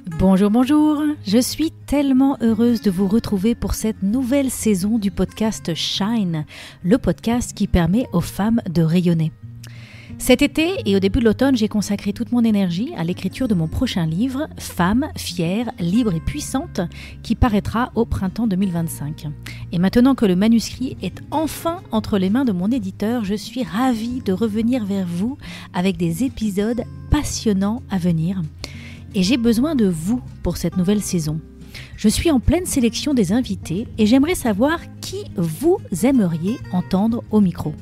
Bonjour, bonjour. Je suis tellement heureuse de vous retrouver pour cette nouvelle saison du podcast Shine, le podcast qui permet aux femmes de rayonner. Cet été et au début de l'automne, j'ai consacré toute mon énergie à l'écriture de mon prochain livre, Femme, fière, libre et puissante, qui paraîtra au printemps 2025. Et maintenant que le manuscrit est enfin entre les mains de mon éditeur, je suis ravie de revenir vers vous avec des épisodes passionnants à venir. Et j'ai besoin de vous pour cette nouvelle saison. Je suis en pleine sélection des invités et j'aimerais savoir qui vous aimeriez entendre au micro.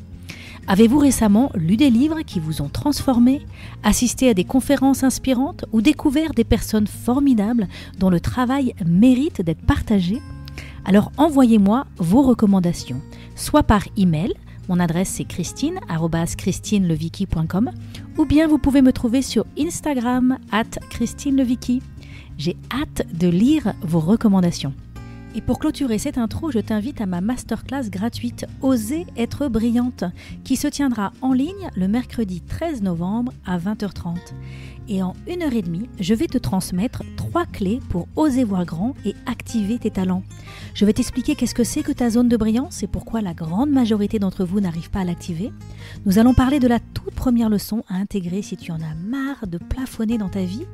Avez-vous récemment lu des livres qui vous ont transformé, assisté à des conférences inspirantes ou découvert des personnes formidables dont le travail mérite d'être partagé ? Alors envoyez-moi vos recommandations, soit par email. Mon adresse c'est christine@christinelevicky.com ou bien vous pouvez me trouver sur Instagram @christinelevicky. J'ai hâte de lire vos recommandations. Et pour clôturer cette intro, je t'invite à ma masterclass gratuite Oser être brillante qui se tiendra en ligne le mercredi 13 novembre à 20h30. Et en 1h30, je vais te transmettre 3 clés pour oser voir grand et activer tes talents. Je vais t'expliquer qu'est-ce que c'est que ta zone de brillance et pourquoi la grande majorité d'entre vous n'arrive pas à l'activer. Nous allons parler de la toute première leçon à intégrer si tu en as marre de plafonner dans ta vie.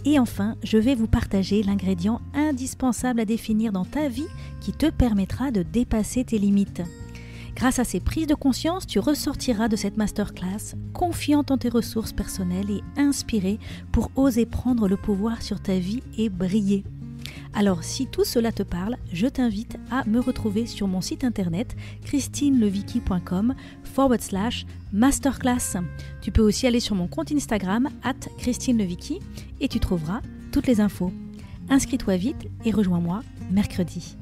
Et enfin, je vais vous partager l'ingrédient indispensable à définir dans ta vie qui te permettra de dépasser tes limites. Grâce à ces prises de conscience, tu ressortiras de cette masterclass confiante en tes ressources personnelles et inspirée pour oser prendre le pouvoir sur ta vie et briller. Alors, si tout cela te parle, je t'invite à me retrouver sur mon site internet christinelevicky.com/masterclass. Tu peux aussi aller sur mon compte Instagram @christinelevicky et tu trouveras toutes les infos. Inscris-toi vite et rejoins-moi mercredi.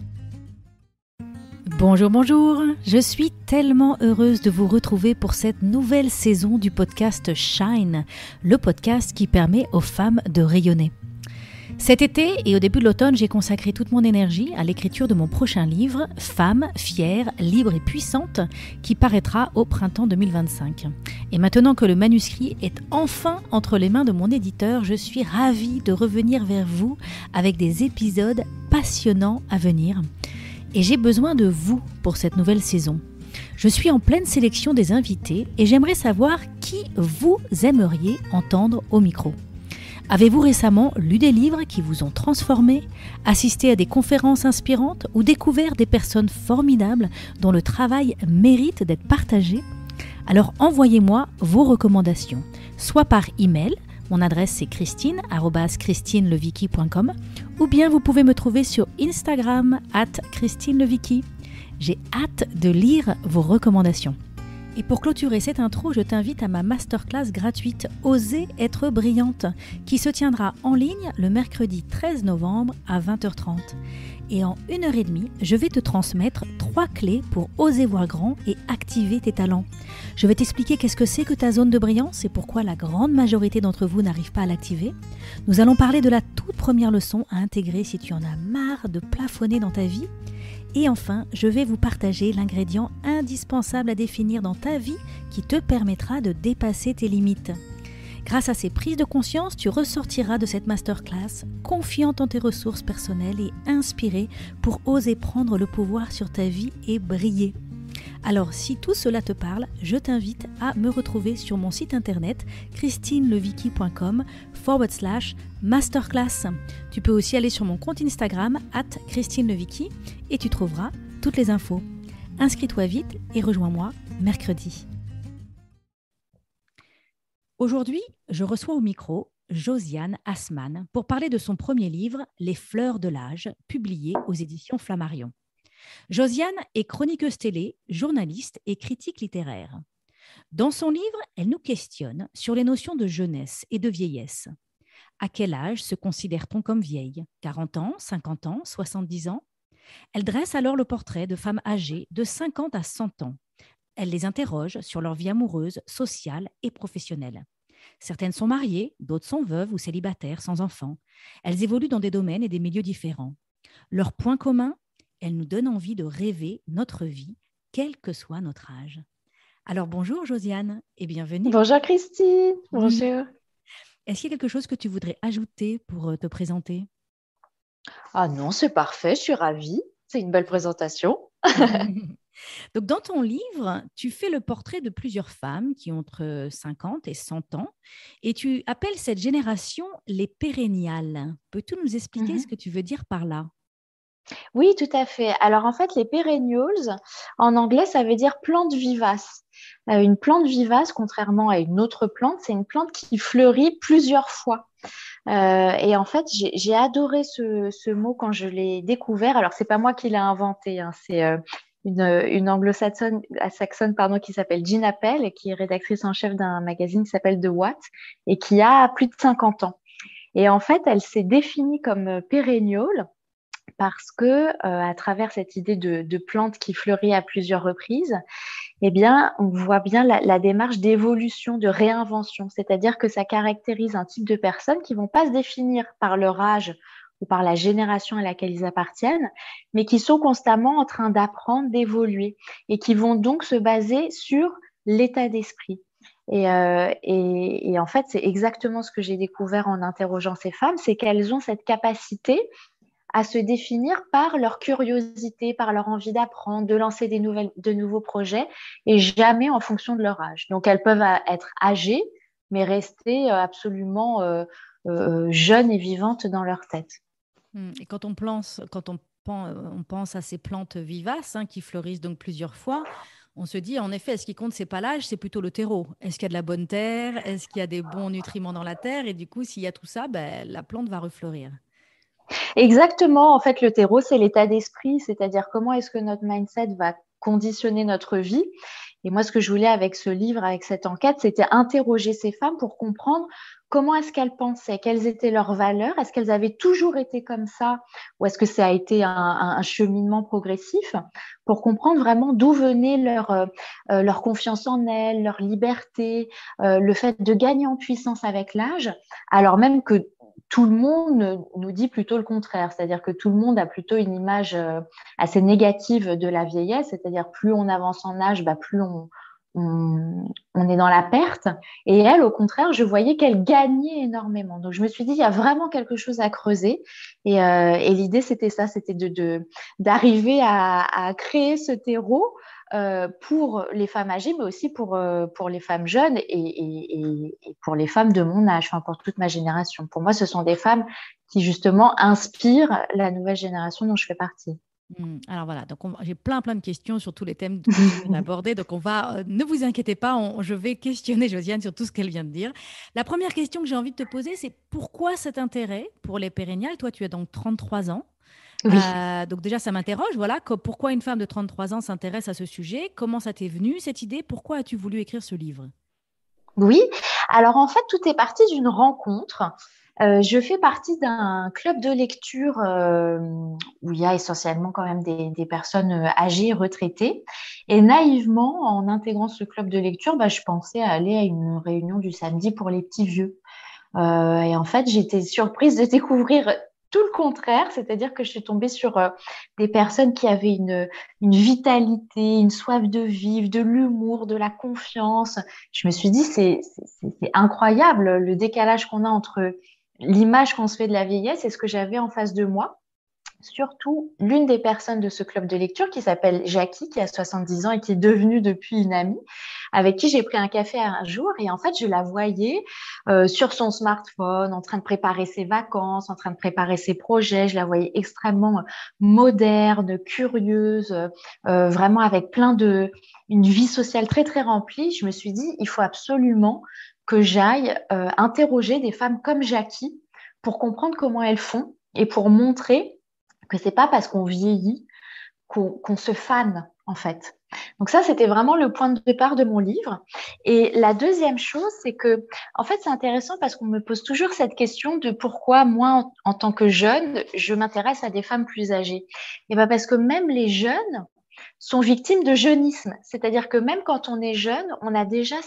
Bonjour, bonjour. Je suis tellement heureuse de vous retrouver pour cette nouvelle saison du podcast Shine, le podcast qui permet aux femmes de rayonner. Cet été et au début de l'automne, j'ai consacré toute mon énergie à l'écriture de mon prochain livre, Femme, fière, libre et puissante, qui paraîtra au printemps 2025. Et maintenant que le manuscrit est enfin entre les mains de mon éditeur, je suis ravie de revenir vers vous avec des épisodes passionnants à venir. Et j'ai besoin de vous pour cette nouvelle saison. Je suis en pleine sélection des invités et j'aimerais savoir qui vous aimeriez entendre au micro. Avez-vous récemment lu des livres qui vous ont transformé, assisté à des conférences inspirantes ou découvert des personnes formidables dont le travail mérite d'être partagé ? Alors envoyez-moi vos recommandations, soit par email. Mon adresse c'est christine@christinelevicky.com ou bien vous pouvez me trouver sur Instagram @christinelevicky. J'ai hâte de lire vos recommandations. Et pour clôturer cette intro, je t'invite à ma masterclass gratuite Oser être brillante qui se tiendra en ligne le mercredi 13 novembre à 20h30. Et en 1h30, je vais te transmettre 3 clés pour oser voir grand et activer tes talents. Je vais t'expliquer qu'est-ce que c'est que ta zone de brillance et pourquoi la grande majorité d'entre vous n'arrive pas à l'activer. Nous allons parler de la toute première leçon à intégrer si tu en as marre de plafonner dans ta vie. Et enfin, je vais vous partager l'ingrédient indispensable à définir dans ta vie qui te permettra de dépasser tes limites. Grâce à ces prises de conscience, tu ressortiras de cette masterclass confiante en tes ressources personnelles et inspirée pour oser prendre le pouvoir sur ta vie et briller. Alors, si tout cela te parle, je t'invite à me retrouver sur mon site internet christinelevicky.com/masterclass. Tu peux aussi aller sur mon compte Instagram @christinelevicky et tu trouveras toutes les infos. Inscris-toi vite et rejoins-moi mercredi. Aujourd'hui, je reçois au micro Josiane Assmann pour parler de son premier livre, Les fleurs de l'âge, publié aux éditions Flammarion. Josiane est chroniqueuse télé, journaliste et critique littéraire. Dans son livre, elle nous questionne sur les notions de jeunesse et de vieillesse. À quel âge se considère-t-on comme vieille ? 40 ans, 50 ans, 70 ans ? Elle dresse alors le portrait de femmes âgées de 50 à 100 ans. Elle les interroge sur leur vie amoureuse, sociale et professionnelle. Certaines sont mariées, d'autres sont veuves ou célibataires sans enfants. Elles évoluent dans des domaines et des milieux différents. Leur point commun ? Elles nous donnent envie de rêver notre vie, quel que soit notre âge. Alors bonjour Josiane et bienvenue. Bonjour Christine, bonjour. Est-ce qu'il y a quelque chose que tu voudrais ajouter pour te présenter? Ah non, c'est parfait, je suis ravie. C'est une belle présentation. Donc, dans ton livre, tu fais le portrait de plusieurs femmes qui ont entre 50 et 100 ans et tu appelles cette génération les pérenniales. Peux-tu nous expliquer ce Mhm. que tu veux dire par là? Oui, tout à fait. Alors en fait, les perennials, en anglais, ça veut dire plante vivace. Une plante vivace, contrairement à une autre plante, c'est une plante qui fleurit plusieurs fois. Et en fait, j'ai adoré ce mot quand je l'ai découvert. Alors, c'est pas moi qui l'ai inventé, hein, c'est une anglo-saxonne pardon, qui s'appelle Jean Appel et qui est rédactrice en chef d'un magazine qui s'appelle The What et qui a plus de 50 ans. Et en fait, elle s'est définie comme perennial parce que à travers cette idée de plante qui fleurit à plusieurs reprises, eh bien, on voit bien la démarche d'évolution, de réinvention. C'est-à-dire que ça caractérise un type de personnes qui vont pas se définir par leur âge ou par la génération à laquelle ils appartiennent, mais qui sont constamment en train d'apprendre, d'évoluer et qui vont donc se baser sur l'état d'esprit. Et en fait, c'est exactement ce que j'ai découvert en interrogeant ces femmes, c'est qu'elles ont cette capacité à se définir par leur curiosité, par leur envie d'apprendre, de lancer de nouveaux projets et jamais en fonction de leur âge. Donc, elles peuvent être âgées, mais rester absolument jeunes et vivantes dans leur tête. Et on pense à ces plantes vivaces qui fleurissent donc plusieurs fois, on se dit en effet, ce qui compte, c'est pas l'âge, c'est plutôt le terreau. Est-ce qu'il y a de la bonne terre? Est-ce qu'il y a des bons nutriments dans la terre? Et du coup, s'il y a tout ça, ben, la plante va refleurir. Exactement, en fait, le terreau, c'est l'état d'esprit, c'est-à-dire comment est-ce que notre mindset va conditionner notre vie. Et moi, ce que je voulais avec ce livre, avec cette enquête, c'était interroger ces femmes pour comprendre comment est-ce qu'elles pensaient, quelles étaient leurs valeurs, est-ce qu'elles avaient toujours été comme ça ou est-ce que ça a été un cheminement progressif pour comprendre vraiment d'où venait leur confiance en elles, leur liberté, le fait de gagner en puissance avec l'âge, alors même que tout le monde nous dit plutôt le contraire, c'est-à-dire que tout le monde a plutôt une image assez négative de la vieillesse, c'est-à-dire plus on avance en âge, bah, plus on est dans la perte. Et elle, au contraire, je voyais qu'elle gagnait énormément. Donc je me suis dit, il y a vraiment quelque chose à creuser. Et l'idée, c'était ça, c'était d'arriver à créer ce terreau pour les femmes âgées, mais aussi pour les femmes jeunes et pour les femmes de mon âge, enfin pour toute ma génération. Pour moi, ce sont des femmes qui justement inspirent la nouvelle génération dont je fais partie. Alors voilà, donc j'ai plein de questions sur tous les thèmes que tu viens d'aborder. Donc on va, ne vous inquiétez pas, je vais questionner Josiane sur tout ce qu'elle vient de dire. La première question que j'ai envie de te poser, c'est pourquoi cet intérêt pour les pérennials? Toi, tu as donc 33 ans. Oui. Donc déjà, ça m'interroge, voilà, pourquoi une femme de 33 ans s'intéresse à ce sujet? Comment ça t'est venu, cette idée? Pourquoi as-tu voulu écrire ce livre? Oui, alors en fait, tout est parti d'une rencontre. Je fais partie d'un club de lecture où il y a essentiellement quand même des personnes âgées, retraitées. Et naïvement, en intégrant ce club de lecture, bah, je pensais à aller à une réunion du samedi pour les petits vieux. Et en fait, j'étais surprise de découvrir tout le contraire, c'est-à-dire que je suis tombée sur des personnes qui avaient une vitalité, une soif de vivre, de l'humour, de la confiance. Je me suis dit, c'est incroyable le décalage qu'on a entre l'image qu'on se fait de la vieillesse et ce que j'avais en face de moi. Surtout l'une des personnes de ce club de lecture qui s'appelle Jackie, qui a 70 ans et qui est devenue depuis une amie, avec qui j'ai pris un café un jour. Et en fait, je la voyais sur son smartphone, en train de préparer ses vacances, en train de préparer ses projets. Je la voyais extrêmement moderne, curieuse, vraiment avec une vie sociale très, très remplie. Je me suis dit, il faut absolument que j'aille interroger des femmes comme Jackie pour comprendre comment elles font et pour montrer que c'est pas parce qu'on vieillit qu'on se fane, en fait. Donc ça, c'était vraiment le point de départ de mon livre. Et la deuxième chose, c'est que, en fait, c'est intéressant parce qu'on me pose toujours cette question de pourquoi moi, en tant que jeune, je m'intéresse à des femmes plus âgées. Et ben parce que même les jeunes sont victimes de jeunisme. C'est-à-dire que même quand on est jeune, on a déjà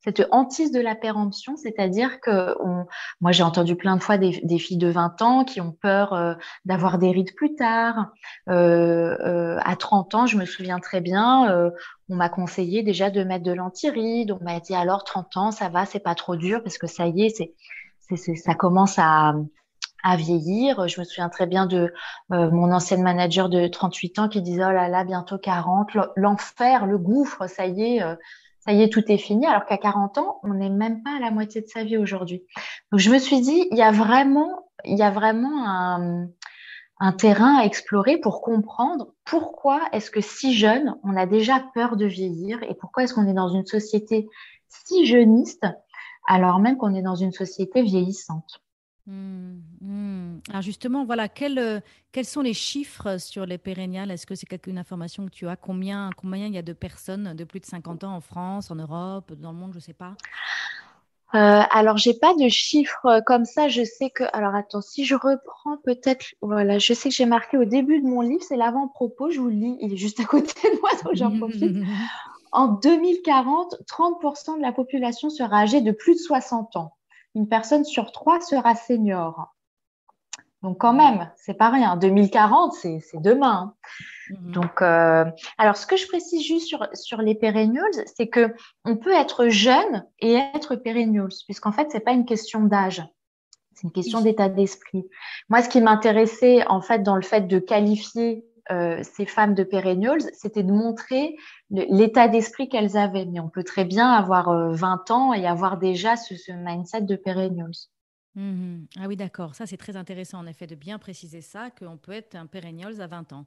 cette hantise de la péremption, c'est-à-dire que moi j'ai entendu plein de fois des filles de 20 ans qui ont peur d'avoir des rides plus tard. À 30 ans, je me souviens très bien, on m'a conseillé déjà de mettre de l'anti-rides. On m'a dit alors 30 ans, ça va, c'est pas trop dur parce que ça y est, ça commence à vieillir. Je me souviens très bien de mon ancienne manager de 38 ans qui disait, oh là là, bientôt 40, l'enfer, le gouffre, ça y est, tout est fini. Alors qu'à 40 ans, on n'est même pas à la moitié de sa vie aujourd'hui. Donc, je me suis dit, il y a vraiment un terrain à explorer pour comprendre pourquoi est-ce que si jeune, on a déjà peur de vieillir et pourquoi est-ce qu'on est dans une société si jeuniste alors même qu'on est dans une société vieillissante. Alors justement, voilà, quels sont les chiffres sur les pérennials? Est-ce que c'est une information que tu as? Combien il y a de personnes de plus de 50 ans en France, en Europe, dans le monde, je ne sais pas. Alors, j'ai pas de chiffres comme ça. Je sais que, alors attends, si je reprends peut-être, voilà, je sais que j'ai marqué au début de mon livre, c'est l'avant-propos. Je vous le lis, il est juste à côté de moi, donc j'en profite. En 2040, 30% de la population sera âgée de plus de 60 ans. Une personne sur trois sera senior. Donc quand même, c'est pas rien. 2040, c'est demain. Donc, alors ce que je précise juste sur les perennials, c'est que on peut être jeune et être perennials, puisqu'en fait, c'est pas une question d'âge, c'est une question Oui. d'état d'esprit. Moi, ce qui m'intéressait en fait dans le fait de qualifier ces femmes de perennials, c'était de montrer l'état d'esprit qu'elles avaient. Mais on peut très bien avoir 20 ans et avoir déjà ce mindset de perennials. Ah oui, d'accord. Ça, c'est très intéressant, en effet, de bien préciser ça, qu'on peut être un perennials à 20 ans.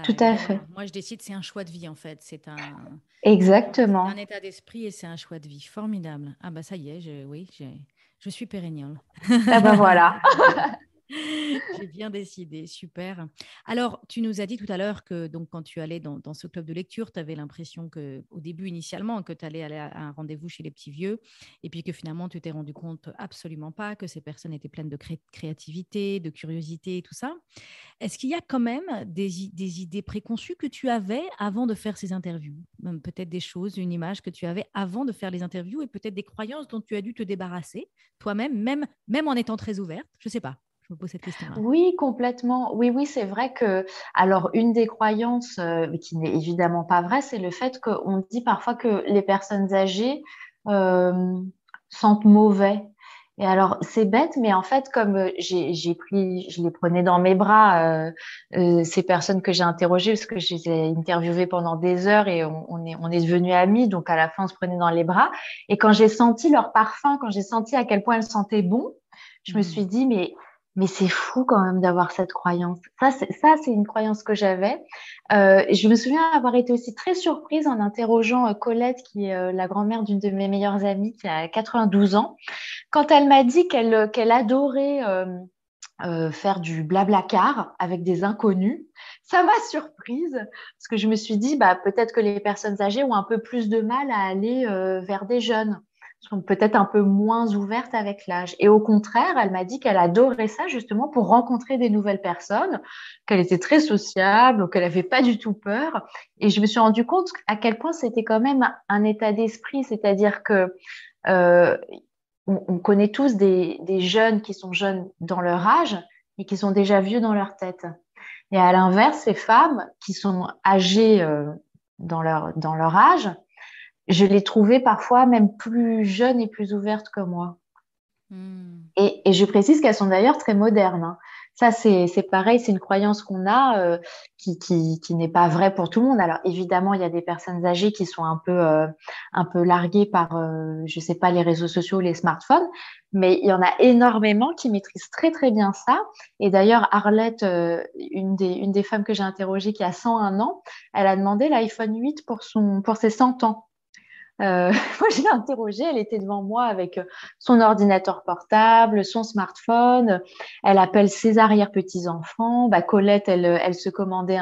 Tout Mais à voilà, fait. moi, je décide, c'est un choix de vie, en fait. C'est un Exactement. état d'esprit et c'est un choix de vie. Formidable. Ah bah ça y est, oui, je suis perennial. Ah ben voilà. J'ai bien décidé, super. Alors, tu nous as dit tout à l'heure que donc, quand tu allais dans ce club de lecture, tu avais l'impression que, au début, initialement, que tu allais aller à un rendez-vous chez les petits vieux, et puis que finalement, tu t'es rendu compte absolument pas que ces personnes étaient pleines de créativité, de curiosité et tout ça. Est-ce qu'il y a quand même des idées préconçues que tu avais avant de faire ces interviews? Même peut-être des choses, une image que tu avais avant de faire les interviews et peut-être des croyances dont tu as dû te débarrasser toi-même, même en étant très ouverte. Je ne sais pas. Je me pose cette question-là. Oui, complètement. Oui, oui, c'est vrai que, alors, une des croyances qui n'est évidemment pas vraie, c'est le fait qu'on dit parfois que les personnes âgées euh, sentent mauvais. Et alors, c'est bête, mais en fait, comme je les prenais dans mes bras, ces personnes que j'ai interrogées, parce que je les ai interviewées pendant des heures et on est devenus amis, donc à la fin, on se prenait dans les bras. Et quand j'ai senti leur parfum, quand j'ai senti à quel point elles sentaient bon, je me suis Mhm. dit, mais c'est fou quand même d'avoir cette croyance. Ça, c'est une croyance que j'avais. Et je me souviens avoir été aussi très surprise en interrogeant Colette, qui est la grand-mère d'une de mes meilleures amies, qui a 92 ans, quand elle m'a dit qu'elle adorait faire du blablacar avec des inconnus. Ça m'a surprise parce que je me suis dit, bah, peut-être que les personnes âgées ont un peu plus de mal à aller vers des jeunes, sont peut-être un peu moins ouvertes avec l'âge. Et au contraire, elle m'a dit qu'elle adorait ça justement pour rencontrer des nouvelles personnes, qu'elle était très sociable, qu'elle n'avait pas du tout peur. Et je me suis rendu compte à quel point c'était quand même un état d'esprit, c'est-à-dire que euh, on connaît tous des jeunes qui sont jeunes dans leur âge et qui sont déjà vieux dans leur tête. Et à l'inverse, ces femmes qui sont âgées dans leur âge, je les trouvais parfois même plus jeunes et plus ouvertes que moi. Mhm. Et je précise qu'elles sont d'ailleurs très modernes, hein. Ça, c'est pareil, c'est une croyance qu'on a qui n'est pas vraie pour tout le monde. Alors évidemment, il y a des personnes âgées qui sont un peu larguées par, je sais pas, les réseaux sociaux, les smartphones, mais il y en a énormément qui maîtrisent très très bien ça. Et d'ailleurs, Arlette, une des femmes que j'ai interrogées qui a 101 ans, elle a demandé l'iPhone 8 pour ses 100 ans. Moi, je l'ai interrogée, elle était devant moi avec son ordinateur portable, son smartphone. Elle appelle ses arrière-petits-enfants. Bah, Colette, elle se commandait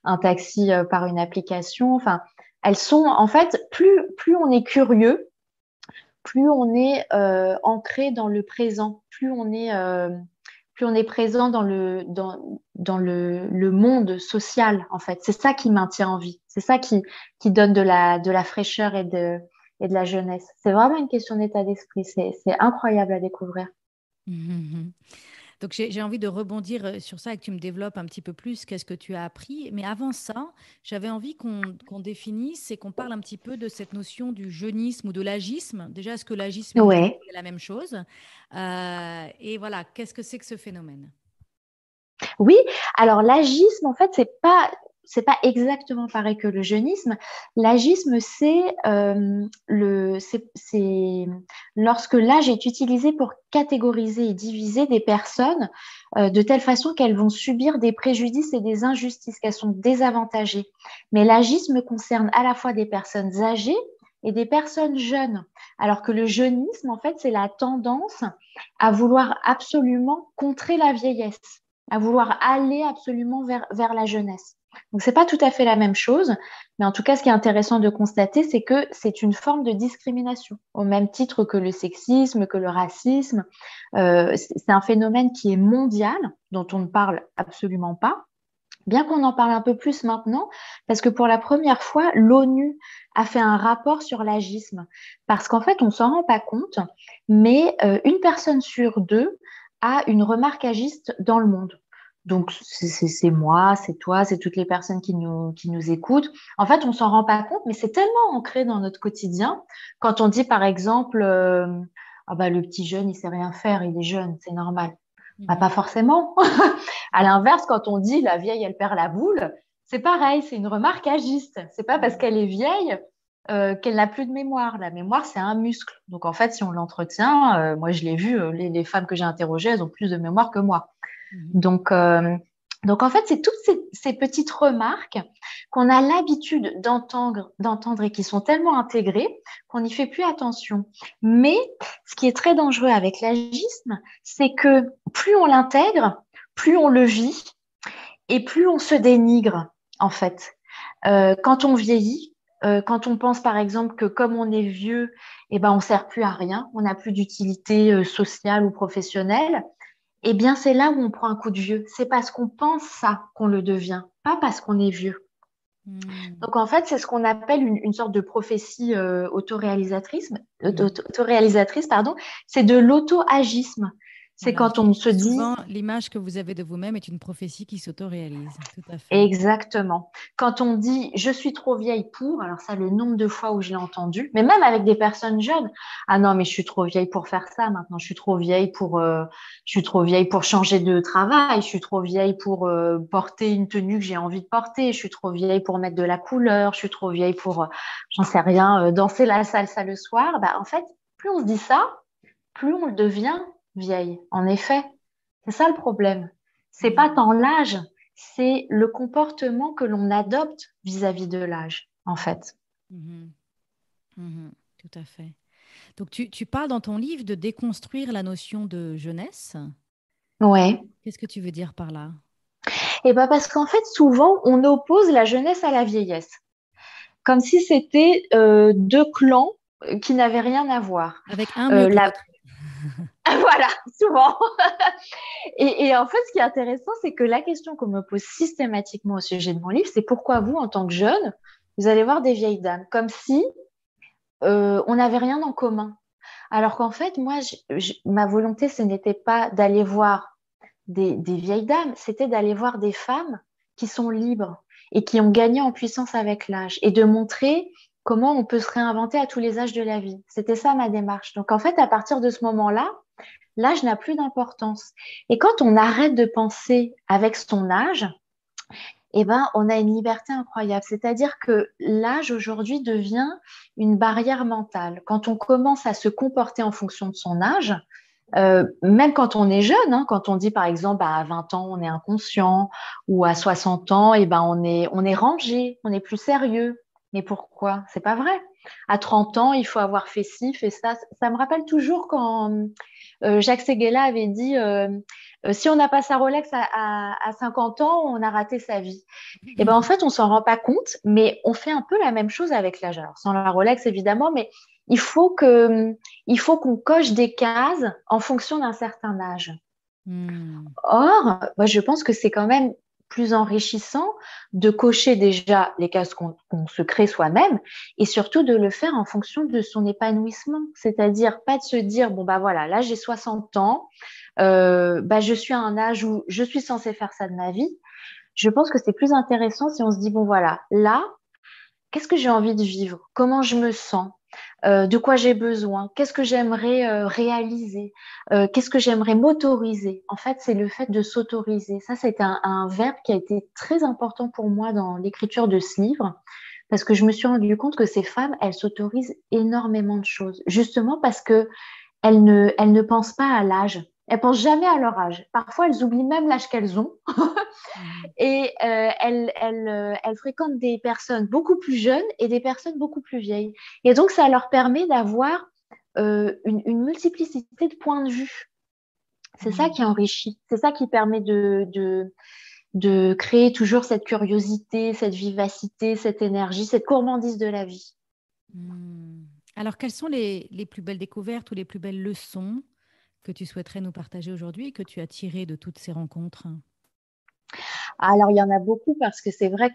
un taxi par une application. Enfin, elles sont, en fait, plus on est curieux, plus on est ancré dans le présent, plus on est présent dans le monde social, en fait. C'est ça qui maintient en vie. C'est ça qui donne de la fraîcheur et de la jeunesse. C'est vraiment une question d'état d'esprit. C'est incroyable à découvrir. Mhm. Donc j'ai envie de rebondir sur ça et que tu me développes un petit peu plus qu'est-ce que tu as appris. Mais avant ça, j'avais envie qu'on définisse et qu'on parle un petit peu de cette notion du jeunisme ou de l'agisme. Déjà, est-ce que l'agisme et le jeunisme, Ouais. c'est la même chose? Et voilà, qu'est-ce que c'est que ce phénomène? Oui, alors l'agisme, en fait, c'est pas exactement pareil que le jeunisme. L'agisme, c'est lorsque l'âge est utilisé pour catégoriser et diviser des personnes de telle façon qu'elles vont subir des préjudices et des injustices, qu'elles sont désavantagées. Mais l'agisme concerne à la fois des personnes âgées et des personnes jeunes, alors que le jeunisme, en fait, c'est la tendance à vouloir absolument contrer la vieillesse, à vouloir aller absolument vers la jeunesse. Donc, c'est pas tout à fait la même chose, mais en tout cas, ce qui est intéressant de constater, c'est que c'est une forme de discrimination, au même titre que le sexisme, que le racisme. C'est un phénomène qui est mondial, dont on ne parle absolument pas, bien qu'on en parle un peu plus maintenant, parce que pour la première fois, l'ONU a fait un rapport sur l'agisme, parce qu'en fait, on s'en rend pas compte, mais une personne sur deux a une remarque agiste dans le monde. Donc, c'est moi, c'est toi, c'est toutes les personnes qui nous écoutent. En fait, on s'en rend pas compte, mais c'est tellement ancré dans notre quotidien. Quand on dit, par exemple, ah bah, le petit jeune, il sait rien faire, il est jeune, c'est normal. Bah, pas Mhm. forcément. À l'inverse, quand on dit la vieille, elle perd la boule, c'est pareil, c'est une remarque agiste. C'est pas parce Mhm. qu'elle est vieille qu'elle n'a plus de mémoire. La mémoire, c'est un muscle. Donc en fait, si on l'entretient, moi je l'ai vu, les femmes que j'ai interrogées, elles ont plus de mémoire que moi. Mhm. Donc, donc en fait, c'est toutes ces petites remarques qu'on a l'habitude d'entendre et qui sont tellement intégrées qu'on n'y fait plus attention. Mais ce qui est très dangereux avec l'agisme, c'est que plus on l'intègre, plus on le vit et plus on se dénigre, en fait. Quand on vieillit, quand on pense par exemple que comme on est vieux, eh ben, on sert plus à rien, on n'a plus d'utilité sociale ou professionnelle, eh bien, c'est là où on prend un coup de vieux. C'est parce qu'on pense ça qu'on le devient, pas parce qu'on est vieux. Mhm. Donc, en fait, c'est ce qu'on appelle une sorte de prophétie autoréalisatrice, Mhm. autoréalisatrice, pardon. C'est de l'auto-agisme. C'est Voilà, quand on se dit souvent, l'image que vous avez de vous-même est une prophétie qui s'autoréalise. Tout à fait. exactement. Quand on dit je suis trop vieille pour, alors ça, le nombre de fois où je l'ai entendu, mais même avec des personnes jeunes, ah non, mais je suis trop vieille pour faire ça maintenant, je suis trop vieille pour changer de travail, je suis trop vieille pour porter une tenue que j'ai envie de porter, je suis trop vieille pour mettre de la couleur, je suis trop vieille pour, j'en sais rien, danser la salsa le soir. Bah, en fait, plus on se dit ça, plus on devient vieille. En effet, c'est ça le problème. C'est pas Mhm. tant l'âge, c'est le comportement que l'on adopte vis-à-vis de l'âge, en fait. Mhm. Mhm. Tout à fait. Donc, tu parles dans ton livre de déconstruire la notion de jeunesse. Ouais. Qu'est-ce que tu veux dire par là? Et ben parce qu'en fait, souvent, on oppose la jeunesse à la vieillesse, comme si c'était deux clans qui n'avaient rien à voir. Avec un mieux que La... l'autre. Voilà, souvent. Et en fait, ce qui est intéressant, c'est que la question qu'on me pose systématiquement au sujet de mon livre, c'est pourquoi vous, en tant que jeune, vous allez voir des vieilles dames, comme si on n'avait rien en commun. Alors qu'en fait, moi, ma volonté, ce n'était pas d'aller voir des vieilles dames, c'était d'aller voir des femmes qui sont libres et qui ont gagné en puissance avec l'âge et de montrer comment on peut se réinventer à tous les âges de la vie. C'était ça ma démarche. Donc en fait, à partir de ce moment-là, l'âge n'a plus d'importance. Et quand on arrête de penser avec son âge, eh ben, on a une liberté incroyable. C'est-à-dire que l'âge aujourd'hui devient une barrière mentale. Quand on commence à se comporter en fonction de son âge, même quand on est jeune, hein, quand on dit par exemple bah, à 20 ans on est inconscient ou à 60 ans on est rangé, on est plus sérieux. Mais pourquoi? C'est pas vrai. À 30 ans, il faut avoir fait ci, fait ça. Ça me rappelle toujours quand Jacques Séguéla avait dit si on n'a pas sa Rolex à 50 ans, on a raté sa vie. Et ben en fait, on s'en rend pas compte, mais on fait un peu la même chose avec l'âge. Alors, sans la Rolex évidemment, mais il faut que, il faut qu'on coche des cases en fonction d'un certain âge. Hmm. Or, moi, je pense que c'est quand même plus enrichissant de cocher déjà les cases qu'on se crée soi-même et surtout de le faire en fonction de son épanouissement. C'est-à-dire pas de se dire, bon, bah voilà, là j'ai 60 ans, bah, je suis à un âge où je suis censée faire ça de ma vie. Je pense que c'est plus intéressant si on se dit, bon voilà, là, qu'est-ce que j'ai envie de vivre? Comment je me sens? De quoi j'ai besoin? Qu'est-ce que j'aimerais réaliser? Qu'est-ce que j'aimerais m'autoriser? En fait, c'est le fait de s'autoriser. Ça, c'est un verbe qui a été très important pour moi dans l'écriture de ce livre, parce que je me suis rendu compte que ces femmes, elles s'autorisent énormément de choses, justement parce que elles ne pensent pas à l'âge. Elles pensent jamais à leur âge. Parfois, elles oublient même l'âge qu'elles ont. Mhm. Et elles fréquentent des personnes beaucoup plus jeunes et des personnes beaucoup plus vieilles. Et donc, ça leur permet d'avoir une multiplicité de points de vue. C'est ça Mhm. qui enrichit. C'est ça qui permet de créer toujours cette curiosité, cette vivacité, cette énergie, cette gourmandise de la vie. Hmm. Alors, quelles sont les plus belles découvertes ou les plus belles leçons que tu souhaiterais nous partager aujourd'hui et que tu as tirées de toutes ces rencontres? Alors, il y en a beaucoup parce que c'est vrai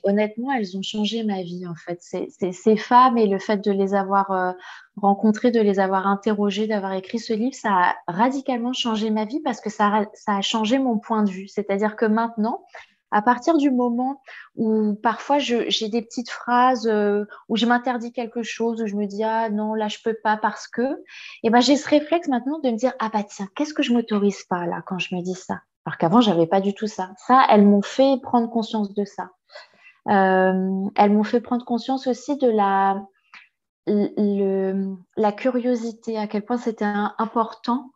honnêtement, elles ont changé ma vie, en fait. Ces femmes et le fait de les avoir rencontrées, de les avoir interrogées, d'avoir écrit ce livre, ça a radicalement changé ma vie parce que ça a changé mon point de vue. C'est-à-dire que maintenant, à partir du moment où parfois j'ai des petites phrases où je m'interdis quelque chose, où je me dis, ah non, là, je peux pas parce que, et ben, j'ai ce réflexe maintenant de me dire, ah bah tiens, qu'est-ce que je m'autorise pas là quand je me dis ça? Alors qu'avant, j'avais pas du tout ça. Ça, elles m'ont fait prendre conscience de ça. Elles m'ont fait prendre conscience aussi de la curiosité, à quel point c'était important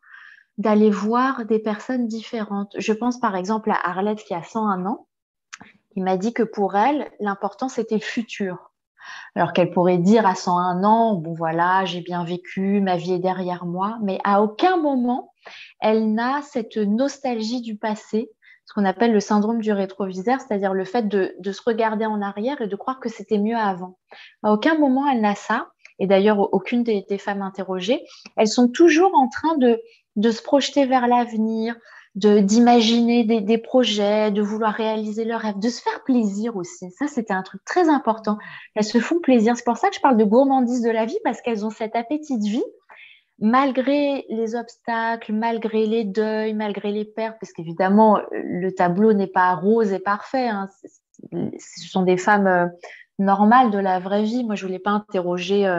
d'aller voir des personnes différentes. Je pense par exemple à Arlette qui a 101 ans, qui m'a dit que pour elle, l'important c'était le futur. Alors qu'elle pourrait dire à 101 ans, bon voilà, j'ai bien vécu, ma vie est derrière moi, mais à aucun moment, elle n'a cette nostalgie du passé, ce qu'on appelle le syndrome du rétroviseur, c'est-à-dire le fait de se regarder en arrière et de croire que c'était mieux avant. À aucun moment, elle n'a ça. Et d'ailleurs, aucune des femmes interrogées, elles sont toujours en train de se projeter vers l'avenir, d'imaginer des projets, de vouloir réaliser leurs rêves, de se faire plaisir aussi. Ça, c'était un truc très important. Elles se font plaisir. C'est pour ça que je parle de gourmandise de la vie, parce qu'elles ont cet appétit de vie, malgré les obstacles, malgré les deuils, malgré les pertes, parce qu'évidemment, le tableau n'est pas rose et parfait, hein. Ce sont des femmes normales de la vraie vie. Moi, je voulais pas interroger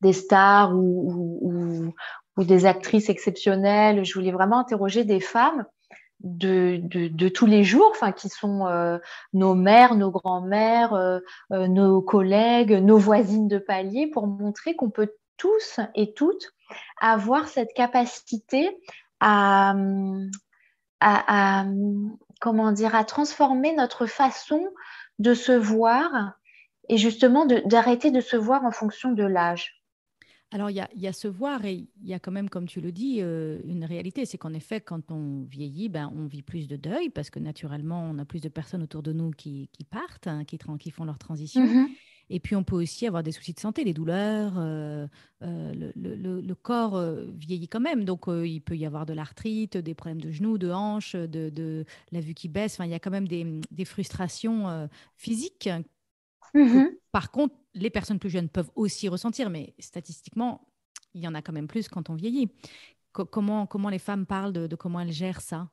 des stars ou des actrices exceptionnelles. Je voulais vraiment interroger des femmes de tous les jours, enfin, qui sont nos mères, nos grands-mères, nos collègues, nos voisines de palier, pour montrer qu'on peut tous et toutes avoir cette capacité à, à, comment dire, à transformer notre façon de se voir et justement d'arrêter de se voir en fonction de l'âge. Alors, il y a ce voir et il y a quand même, comme tu le dis, une réalité. C'est qu'en effet, quand on vieillit, ben, on vit plus de deuil parce que naturellement, on a plus de personnes autour de nous qui partent, hein, qui font leur transition. Mhm, Et puis, on peut aussi avoir des soucis de santé, des douleurs. Le corps vieillit quand même. Donc, il peut y avoir de l'arthrite, des problèmes de genoux, de hanches, de la vue qui baisse. Enfin, il y a quand même des frustrations physiques que, mhm. par contre, les personnes plus jeunes peuvent aussi ressentir. Mais statistiquement, il y en a quand même plus quand on vieillit. Comment les femmes parlent de comment elles gèrent ça?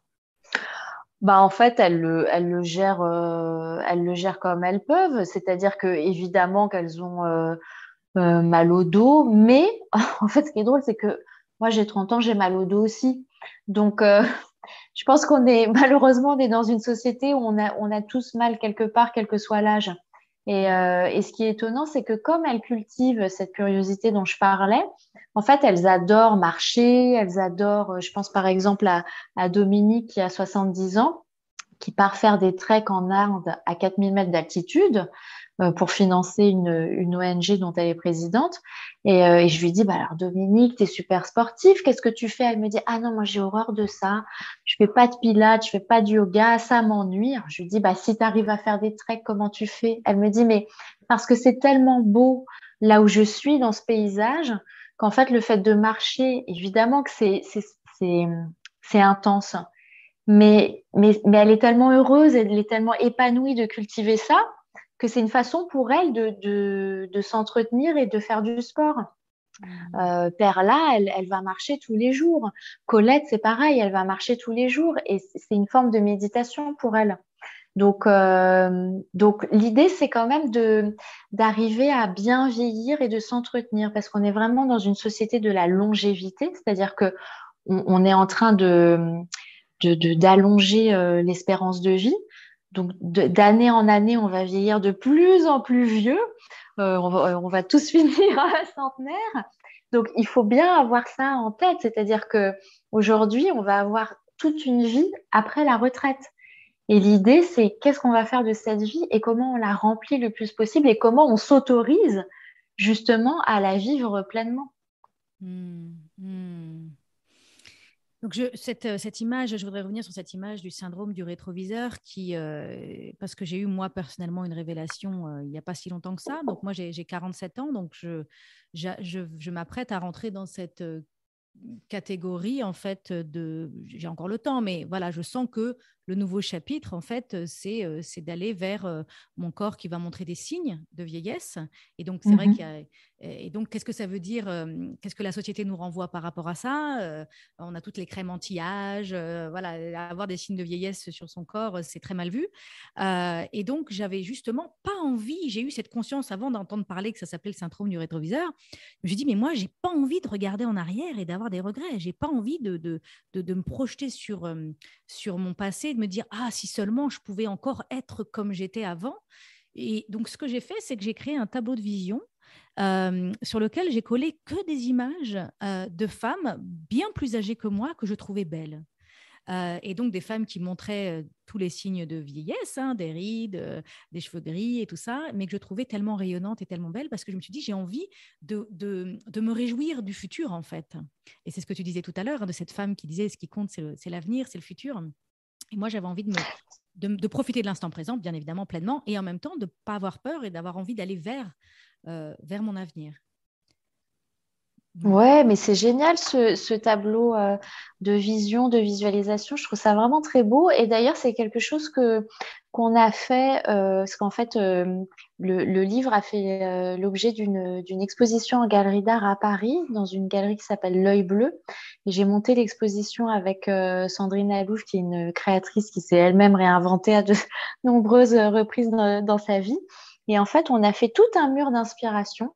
Bah, en fait, elles le gèrent comme elles peuvent. C'est-à-dire que évidemment qu'elles ont mal au dos, mais en fait, ce qui est drôle, c'est que moi, j'ai 30 ans, j'ai mal au dos aussi. Donc, je pense qu'on est malheureusement, on est dans une société où on a tous mal quelque part, quel que soit l'âge. Et ce qui est étonnant, c'est que comme elles cultivent cette curiosité dont je parlais, en fait, elles adorent marcher, elles adorent, je pense par exemple à Dominique qui a 70 ans, qui part faire des treks en Inde à 4000 mètres d'altitude pour financer une ONG dont elle est présidente. Et je lui dis, bah alors Dominique, tu es super sportive, qu'est-ce que tu fais? Elle me dit, ah non, moi j'ai horreur de ça, je fais pas de pilates, je fais pas de yoga, ça m'ennuie. Alors, je lui dis, bah si tu arrives à faire des treks, comment tu fais? Elle me dit, mais parce que c'est tellement beau là où je suis dans ce paysage, qu'en fait le fait de marcher, évidemment que c'est intense. mais elle est tellement heureuse, elle est tellement épanouie de cultiver ça que c'est une façon pour elle de s'entretenir et de faire du sport. Mhm. Perla, elle va marcher tous les jours. Colette, c'est pareil, elle va marcher tous les jours et c'est une forme de méditation pour elle. Donc l'idée, c'est quand même d'arriver à bien vieillir et de s'entretenir parce qu'on est vraiment dans une société de la longévité, c'est-à-dire que on est en train d'allonger l'espérance de vie. Donc, d'année en année, on va vieillir de plus en plus vieux. On va tous finir à centenaire. Donc, il faut bien avoir ça en tête. C'est-à-dire que aujourd'hui, on va avoir toute une vie après la retraite. Et l'idée, c'est qu'est-ce qu'on va faire de cette vie et comment on la remplit le plus possible et comment on s'autorise justement à la vivre pleinement. Mhm. Mhm. Donc, cette image, je voudrais revenir sur cette image du syndrome du rétroviseur parce que j'ai eu moi personnellement une révélation il n'y a pas si longtemps que ça. Donc, moi, j'ai 47 ans, donc je m'apprête à rentrer dans cette catégorie, en fait, j'ai encore le temps, mais voilà, je sens que le nouveau chapitre, en fait, c'est d'aller vers mon corps qui va montrer des signes de vieillesse. Et donc, c'est vrai qu'il y Mhm. a. Et donc, qu'est-ce que ça veut dire qu'est-ce que la société nous renvoie par rapport à ça on a toutes les crèmes anti-âge, voilà, avoir des signes de vieillesse sur son corps, c'est très mal vu. Et donc, j'avais justement pas envie, j'ai eu cette conscience avant d'entendre parler que ça s'appelait le syndrome du rétroviseur. Je me suis dit, mais moi, j'ai pas envie de regarder en arrière et d'avoir des regrets. J'ai pas envie de me projeter sur mon passé, de me dire, ah, si seulement je pouvais encore être comme j'étais avant. Et donc, ce que j'ai fait, c'est que j'ai créé un tableau de vision sur lequel j'ai collé que des images de femmes bien plus âgées que moi que je trouvais belles. Et donc des femmes qui montraient tous les signes de vieillesse, hein, des rides, des cheveux gris et tout ça, mais que je trouvais tellement rayonnantes et tellement belles parce que je me suis dit, j'ai envie de me réjouir du futur, en fait. Et c'est ce que tu disais tout à l'heure, hein, de cette femme qui disait, ce qui compte, c'est l'avenir, c'est le futur. Et moi, j'avais envie de profiter de l'instant présent, bien évidemment, pleinement, et en même temps, de ne pas avoir peur et d'avoir envie d'aller vers mon avenir. Voilà. Ouais, mais c'est génial ce tableau de vision, de visualisation. Je trouve ça vraiment très beau. Et d'ailleurs, c'est quelque chose qu'on a fait, parce qu'en fait, le livre a fait l'objet d'une exposition en galerie d'art à Paris, dans une galerie qui s'appelle L'Œil Bleu. Et j'ai monté l'exposition avec Sandrine Alouf, qui est une créatrice qui s'est elle-même réinventée à de nombreuses reprises dans sa vie. Et en fait, on a fait tout un mur d'inspiration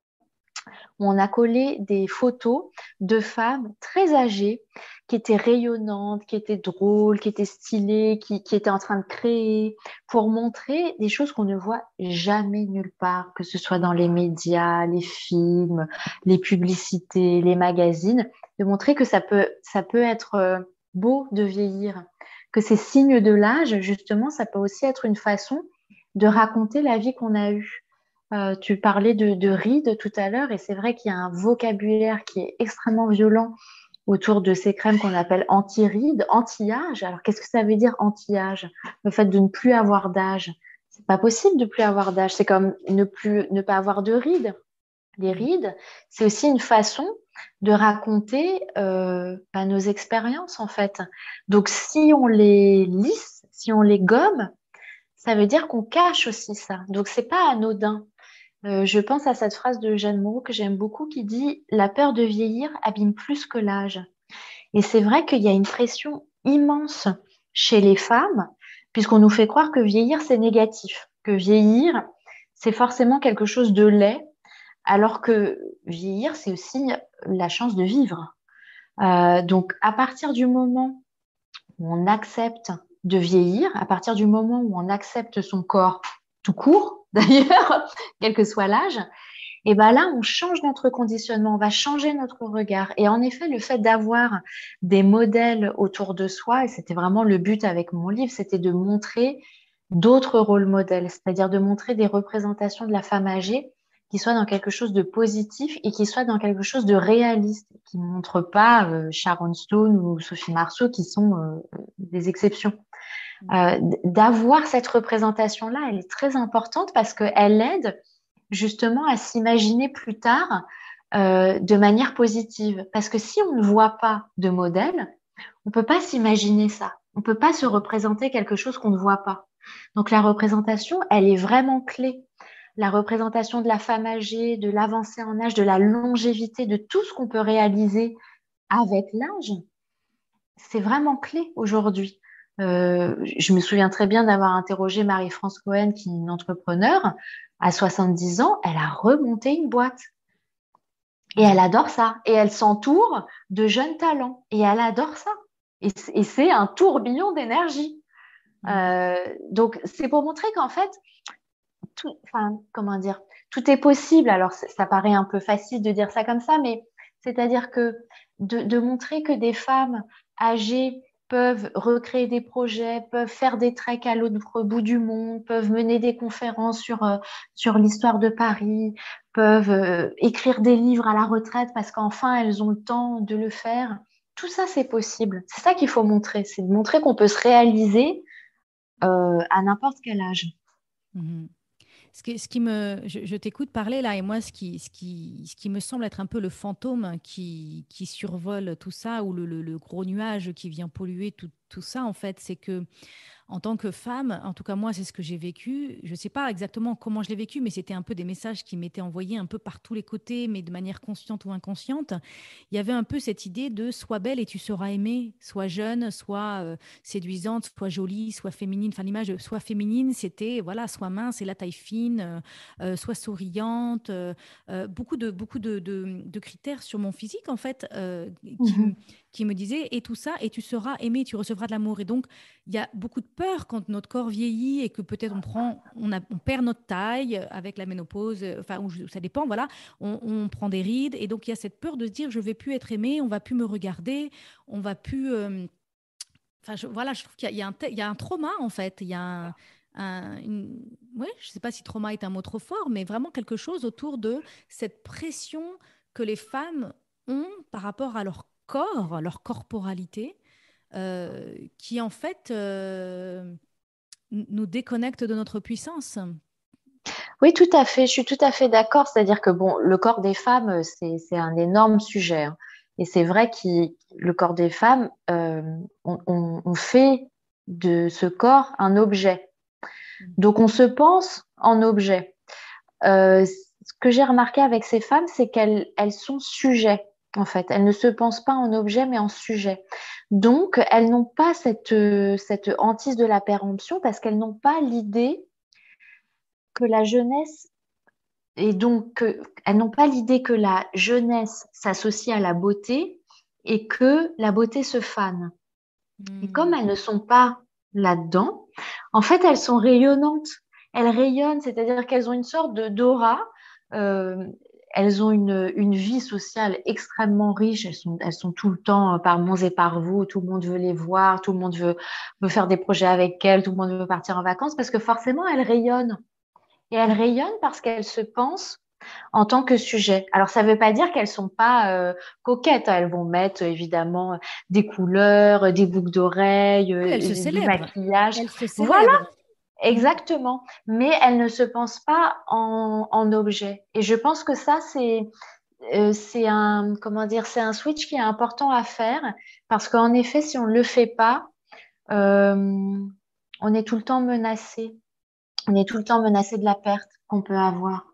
où on a collé des photos de femmes très âgées qui étaient rayonnantes, qui étaient drôles, qui étaient stylées, qui étaient en train de créer pour montrer des choses qu'on ne voit jamais nulle part, que ce soit dans les médias, les films, les publicités, les magazines, de montrer que ça peut être beau de vieillir, que ces signes de l'âge, justement, ça peut aussi être une façon de raconter la vie qu'on a eue. Tu parlais de rides tout à l'heure et c'est vrai qu'il y a un vocabulaire qui est extrêmement violent autour de ces crèmes qu'on appelle anti-rides, anti-âge. Alors, qu'est-ce que ça veut dire anti-âge? Le fait de ne plus avoir d'âge. C'est pas possible de plus avoir d'âge. C'est comme ne pas avoir de rides. Les Mm. rides, c'est aussi une façon de raconter nos expériences en fait. Donc, si on les lisse, si on les gomme, ça veut dire qu'on cache aussi ça. Donc, c'est pas anodin. Je pense à cette phrase de Jeanne Moreau que j'aime beaucoup qui dit: La peur de vieillir abîme plus que l'âge. Et c'est vrai qu'il y a une pression immense chez les femmes, puisqu'on nous fait croire que vieillir, c'est négatif, que vieillir, c'est forcément quelque chose de laid, alors que vieillir, c'est aussi la chance de vivre. Donc, à partir du moment où on accepte de vieillir, à partir du moment où on accepte son corps tout court, d'ailleurs, quel que soit l'âge, et ben là, on change notre conditionnement, on va changer notre regard. Et en effet, le fait d'avoir des modèles autour de soi, et c'était vraiment le but avec mon livre, c'était de montrer d'autres rôles modèles, c'est-à-dire de montrer des représentations de la femme âgée qui soient dans quelque chose de positif et qui soient dans quelque chose de réaliste, qui ne montrent pas Sharon Stone ou Sophie Marceau qui sont des exceptions. D'avoir cette représentation-là, elle est très importante parce qu'elle aide justement à s'imaginer plus tard de manière positive. Parce que si on ne voit pas de modèle, on ne peut pas s'imaginer ça. On peut pas se représenter quelque chose qu'on ne voit pas. Donc la représentation, elle est vraiment clé. La représentation de la femme âgée, de l'avancée en âge, de la longévité, de tout ce qu'on peut réaliser avec l'âge, c'est vraiment clé aujourd'hui. Je me souviens très bien d'avoir interrogé Marie-France Cohen, qui est une entrepreneure. À 70 ans, elle a remonté une boîte. Et elle adore ça. Et elle s'entoure de jeunes talents. Et elle adore ça. Et c'est un tourbillon d'énergie. Donc, c'est pour montrer qu'en fait, comment dire, tout est possible. Alors, ça paraît un peu facile de dire ça comme ça, mais c'est-à-dire que de montrer que des femmes âgées peuvent recréer des projets, peuvent faire des treks à l'autre bout du monde, peuvent mener des conférences sur l'histoire de Paris, peuvent écrire des livres à la retraite parce qu'enfin elles ont le temps de le faire. Tout ça, c'est possible. C'est ça qu'il faut montrer, c'est de montrer qu'on peut se réaliser à n'importe quel âge. Mhm. Je t'écoute parler là, et moi, ce qui me semble être un peu le fantôme qui survole tout ça, ou le gros nuage qui vient polluer tout ça, en fait, c'est que en tant que femme, en tout cas moi, c'est ce que j'ai vécu. Je ne sais pas exactement comment je l'ai vécu, mais c'était un peu des messages qui m'étaient envoyés un peu par tous les côtés, mais de manière consciente ou inconsciente. Il y avait un peu cette idée de sois belle et tu seras aimée, sois jeune, sois séduisante, sois jolie, sois féminine. Enfin, l'image de sois féminine, c'était voilà, sois mince et la taille fine, sois souriante. Beaucoup de critères sur mon physique, en fait, Mhm. qui me disaient et tout ça, et tu seras aimée, tu recevras de l'amour. Et donc, il y a beaucoup de peur quand notre corps vieillit et que peut-être on perd notre taille avec la ménopause, enfin, ça dépend, voilà, on prend des rides et donc il y a cette peur de se dire je vais plus être aimée, on va plus me regarder, on va plus, enfin, voilà, je trouve il y a un trauma en fait, il y a ouais, je sais pas si trauma est un mot trop fort, mais vraiment quelque chose autour de cette pression que les femmes ont par rapport à leur corporalité qui en fait nous déconnecte de notre puissance. Oui, tout à fait. Je suis tout à fait d'accord. C'est-à-dire que bon, le corps des femmes, c'est un énorme sujet, hein. Et c'est vrai que le corps des femmes, on fait de ce corps un objet. Donc, on se pense en objet. Ce que j'ai remarqué avec ces femmes, c'est qu'elles sont sujets, en fait. Elles ne se pensent pas en objet, mais en sujet. Donc, elles n'ont pas cette hantise de la péremption parce qu'elles n'ont pas l'idée que la jeunesse et donc, elles n'ont pas l'idée que la jeunesse s'associe à la beauté et que la beauté se fane. Et comme Hmm. elles ne sont pas là-dedans, en fait, elles sont rayonnantes. Elles rayonnent, c'est-à-dire qu'elles ont une sorte de d'aura. Euh, Elles ont une vie sociale extrêmement riche. Elles sont tout le temps par monts et par vous. Tout le monde veut les voir. Tout le monde veut faire des projets avec elles. Tout le monde veut partir en vacances parce que forcément, elles rayonnent. Et elles rayonnent parce qu'elles se pensent en tant que sujet. Alors, ça ne veut pas dire qu'elles sont pas coquettes, hein. Elles vont mettre évidemment des couleurs, des boucles d'oreilles, Oui, elle se du célèbre. maquillage. Elle se Voilà, célèbre. Hmm. exactement. Mais elles ne se pensent pas en objet. Et je pense que ça, c'est un, comment dire, c'est un switch qui est important à faire parce qu'en effet, si on ne le fait pas, euh, on est tout le temps menacé. On est tout le temps menacé de la perte qu'on peut avoir.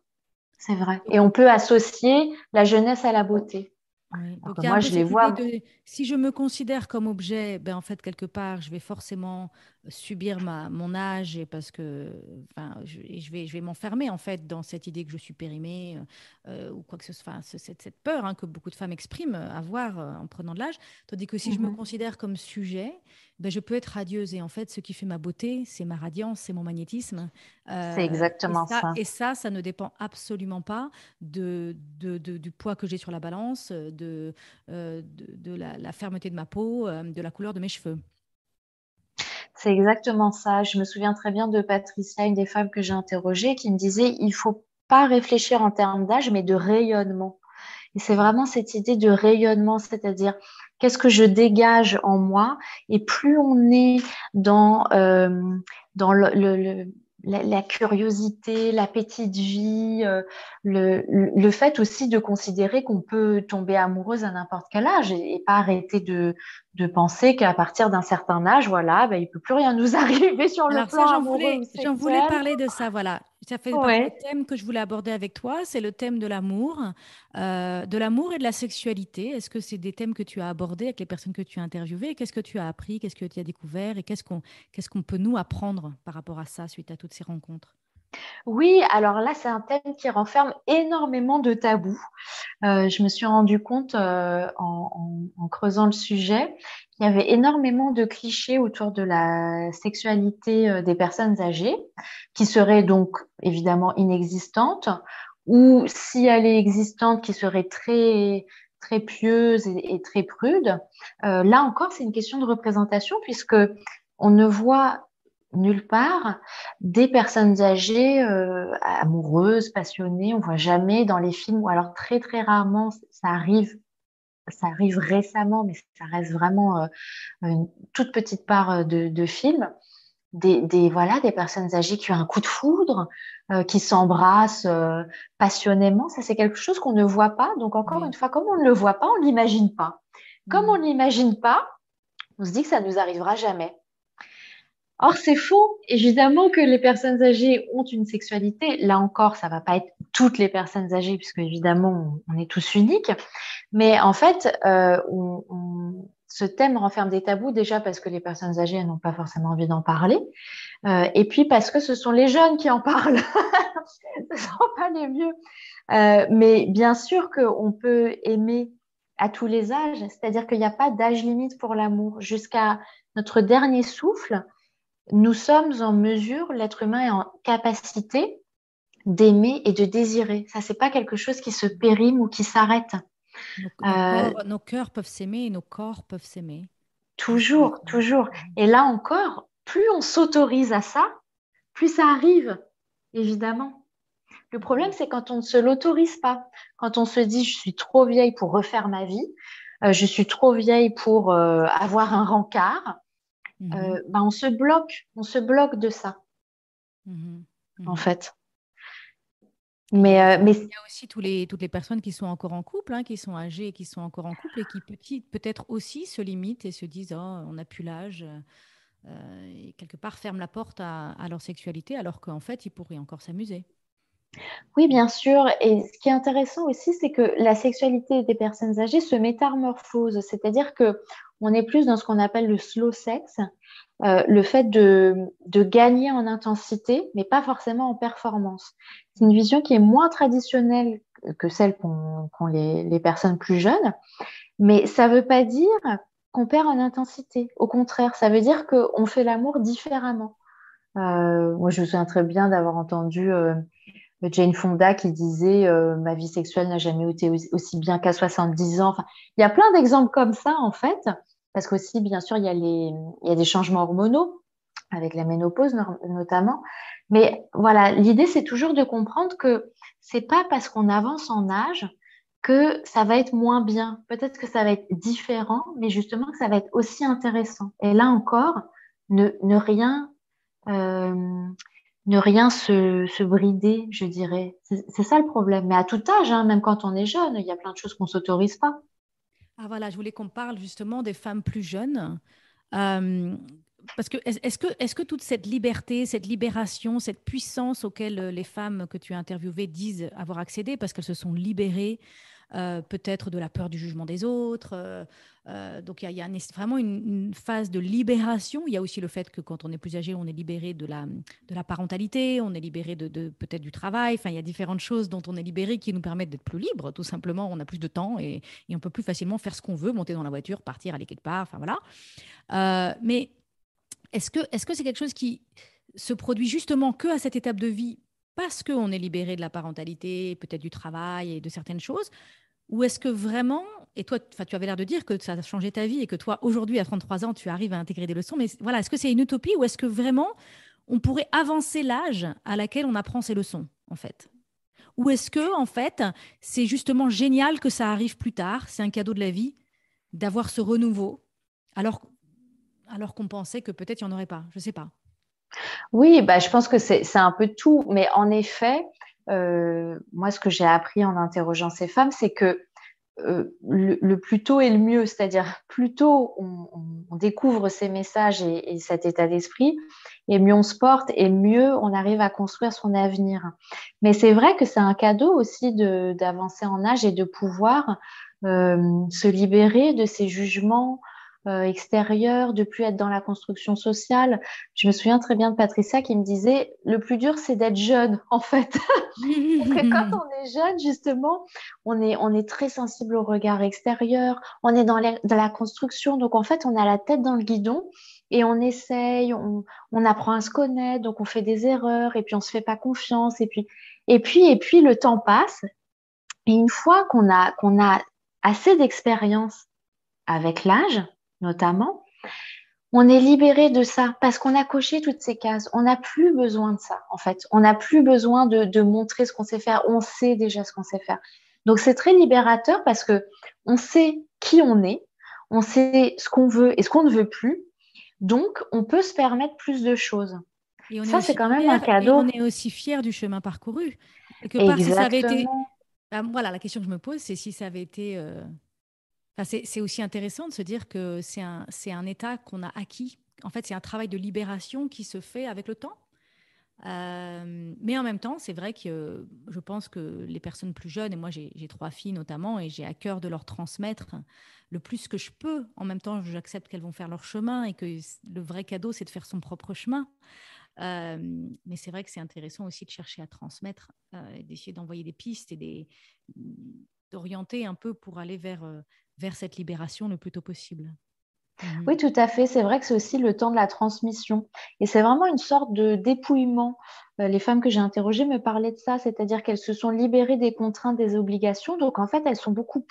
C'est vrai. Et on peut associer la jeunesse à la beauté. Oui. Alors Donc que il y a un moi, peu je les cette idée vois. de si je me considère comme objet, ben en fait quelque part je vais forcément subir mon âge et parce que enfin je vais m'enfermer en fait dans cette idée que je suis périmée ou quoi que ce soit, enfin, cette peur hein, que beaucoup de femmes expriment avoir en prenant de l'âge, tandis que si je me Mhm. considère comme sujet, ben je peux être radieuse et en fait ce qui fait ma beauté, c'est ma radiance, c'est mon magnétisme. C'est exactement ça. Ça ne dépend absolument pas du poids que j'ai sur la balance, de la fermeté de ma peau, de la couleur de mes cheveux. C'est exactement ça. Je me souviens très bien de Patricia, une des femmes que j'ai interrogées, qui me disait, il faut pas réfléchir en termes d'âge, mais de rayonnement. Et c'est vraiment cette idée de rayonnement, c'est-à-dire qu'est-ce que je dégage en moi. Et plus on est dans la curiosité, l'appétit de vie, le fait aussi de considérer qu'on peut tomber amoureuse à n'importe quel âge et pas arrêter de penser qu'à partir d'un certain âge, voilà, ben, il peut plus rien nous arriver sur le Alors ça, plan amoureux ou j'en voulais sexuel. parler de ça, voilà. Ça fait partie des Ouais. thèmes que je voulais aborder avec toi, c'est le thème de l'amour et de la sexualité. Est-ce que c'est des thèmes que tu as abordés avec les personnes que tu as interviewées? Qu'est-ce que tu as appris? Qu'est-ce que tu as découvert? Et qu'est-ce qu'on peut nous apprendre par rapport à ça suite à toutes ces rencontres? Oui, alors là, c'est un thème qui renferme énormément de tabous. Je me suis rendu compte en creusant le sujet qu'il y avait énormément de clichés autour de la sexualité des personnes âgées, qui seraient donc évidemment inexistantes, ou si elle est existante, qui serait très très pieuse et très prude. Là encore, c'est une question de représentation puisque on ne voit nulle part des personnes âgées amoureuses, passionnées. On voit jamais dans les films, ou alors très très rarement, ça arrive récemment, mais ça reste vraiment une toute petite part de films. Voilà, des personnes âgées qui ont un coup de foudre, qui s'embrassent passionnément. Ça, c'est quelque chose qu'on ne voit pas. Donc, encore une Oui. fois, comme on ne le voit pas, on ne l'imagine pas. Comme on Mhm. ne l'imagine pas, on se dit que ça nous arrivera jamais. Or, c'est faux. Évidemment que les personnes âgées ont une sexualité. Là encore, ça va pas être toutes les personnes âgées, puisque évidemment, on est tous uniques. Mais en fait, ce thème renferme des tabous déjà parce que les personnes âgées elles n'ont pas forcément envie d'en parler, et puis parce que ce sont les jeunes qui en parlent. Ce ne sont pas les vieux. Mais bien sûr qu'on peut aimer à tous les âges, c'est-à-dire qu'il n'y a pas d'âge limite pour l'amour. Jusqu'à notre dernier souffle, nous sommes en mesure, l'être humain est en capacité d'aimer et de désirer. Ça, c'est pas quelque chose qui se périme ou qui s'arrête. Euh, Nos cœurs peuvent s'aimer et nos corps peuvent s'aimer. Jusqu'à Toujours, toujours. Et là encore, plus on s'autorise à ça, plus ça arrive, évidemment. Le problème, c'est quand on ne se l'autorise pas. Quand on se dit, je suis trop vieille pour refaire ma vie, je suis trop vieille pour avoir un rencard, Mhm. ben on se bloque de ça, Mhm. en Mhm. fait. Et Mais il y a aussi toutes les personnes qui sont encore en couple, hein, qui sont âgées et qui sont encore en couple et qui peut-être aussi se limitent et se disent, oh, on n'a plus l'âge, et quelque part ferment la porte à leur sexualité alors qu'en fait, ils pourraient encore s'amuser. oui, bien sûr. Et ce qui est intéressant aussi, c'est que la sexualité des personnes âgées se métamorphose. C'est-à-dire que on est plus dans ce qu'on appelle le slow sex, le fait de gagner en intensité, mais pas forcément en performance. C'est une vision qui est moins traditionnelle que celle qu'ont les personnes plus jeunes, mais ça ne veut pas dire qu'on perd en intensité. Au contraire, ça veut dire qu'on fait l'amour différemment. Moi, je me souviens très bien d'avoir entendu Jane Fonda qui disait ma vie sexuelle n'a jamais été aussi bien qu'à 70 ans. Enfin, il y a plein d'exemples comme ça, en fait, parce qu'aussi, bien sûr, il y a des changements hormonaux, avec la ménopause notamment. Mais voilà, l'idée, c'est toujours de comprendre que c'est pas parce qu'on avance en âge que ça va être moins bien. Peut-être que ça va être différent, mais justement que ça va être aussi intéressant. Et là encore, ne rien euh, ne rien se brider, je dirais. C'est ça le problème. Mais à tout âge, hein, même quand on est jeune, il y a plein de choses qu'on s'autorise pas. Ah voilà, je voulais qu'on parle justement des femmes plus jeunes. Euh, Parce que est-ce que toute cette liberté, cette libération, cette puissance auxquelles les femmes que tu as interviewées disent avoir accédé parce qu'elles se sont libérées peut-être de la peur du jugement des autres. Donc il y a vraiment une phase de libération. Il y a aussi le fait que quand on est plus âgé, on est libéré de la parentalité, on est libéré peut-être du travail. Enfin, il y a différentes choses dont on est libéré qui nous permettent d'être plus libres. Tout simplement, on a plus de temps et on peut plus facilement faire ce qu'on veut, monter dans la voiture, partir, aller quelque part. Enfin voilà. Mais est-ce que c'est quelque chose qui se produit justement que à cette étape de vie parce qu'on est libéré de la parentalité, peut-être du travail et de certaines choses, ou est-ce que vraiment, et toi, enfin, tu avais l'air de dire que ça a changé ta vie et que toi, aujourd'hui, à 33 ans, tu arrives à intégrer des leçons, mais voilà, est-ce que c'est une utopie ou est-ce que vraiment on pourrait avancer l'âge à laquelle on apprend ces leçons, en fait? Ou est-ce que, en fait, c'est justement génial que ça arrive plus tard, c'est un cadeau de la vie, d'avoir ce renouveau, alors, alors qu'on pensait que peut-être il n'y en aurait pas, je ne sais pas. Oui, bah, je pense que c'est un peu tout. Mais en effet, moi, ce que j'ai appris en interrogeant ces femmes, c'est que le plus tôt est le mieux, c'est-à-dire plus tôt on découvre ces messages et cet état d'esprit, et mieux on se porte et mieux on arrive à construire son avenir. Mais c'est vrai que c'est un cadeau aussi d'avancer en âge et de pouvoir se libérer de ces jugements extérieurs, de plus être dans la construction sociale. Je me souviens très bien de Patricia qui me disait, le plus dur, c'est d'être jeune, en fait. Parce que quand on est jeune, justement, on est très sensible au regard extérieur, on est dans la construction, donc en fait, on a la tête dans le guidon et on essaye, on apprend à se connaître, donc on fait des erreurs et puis on se fait pas confiance et puis le temps passe et une fois qu'on a assez d'expérience avec l'âge, notamment, on est libéré de ça parce qu'on a coché toutes ces cases. On n'a plus besoin de ça, en fait. On n'a plus besoin de montrer ce qu'on sait faire. On sait déjà ce qu'on sait faire. Donc, c'est très libérateur parce que on sait qui on sait ce qu'on veut et ce qu'on ne veut plus. Donc, on peut se permettre plus de choses. Et on est Ça, c'est aussi quand même un fier, et on cadeau. est aussi fier du chemin parcouru. Quelque part, si ça avait été, Exactement. voilà, la question que je me pose, c'est si ça avait été, enfin, c'est aussi intéressant de se dire que c'est un état qu'on a acquis. En fait, c'est un travail de libération qui se fait avec le temps. Mais en même temps, c'est vrai que je pense que les personnes plus jeunes, et moi j'ai trois filles notamment, et j'ai à cœur de leur transmettre le plus que je peux. En même temps, j'accepte qu'elles vont faire leur chemin et que le vrai cadeau, c'est de faire son propre chemin. Mais c'est vrai que c'est intéressant aussi de chercher à transmettre, et d'essayer d'envoyer des pistes et d'orienter un peu pour aller vers cette libération le plus tôt possible. Mhm. Oui, tout à fait. C'est vrai que c'est aussi le temps de la transmission. Et c'est vraiment une sorte de dépouillement. Les femmes que j'ai interrogées me parlaient de ça, c'est-à-dire qu'elles se sont libérées des contraintes, des obligations. Donc, en fait, elles se sentent beaucoup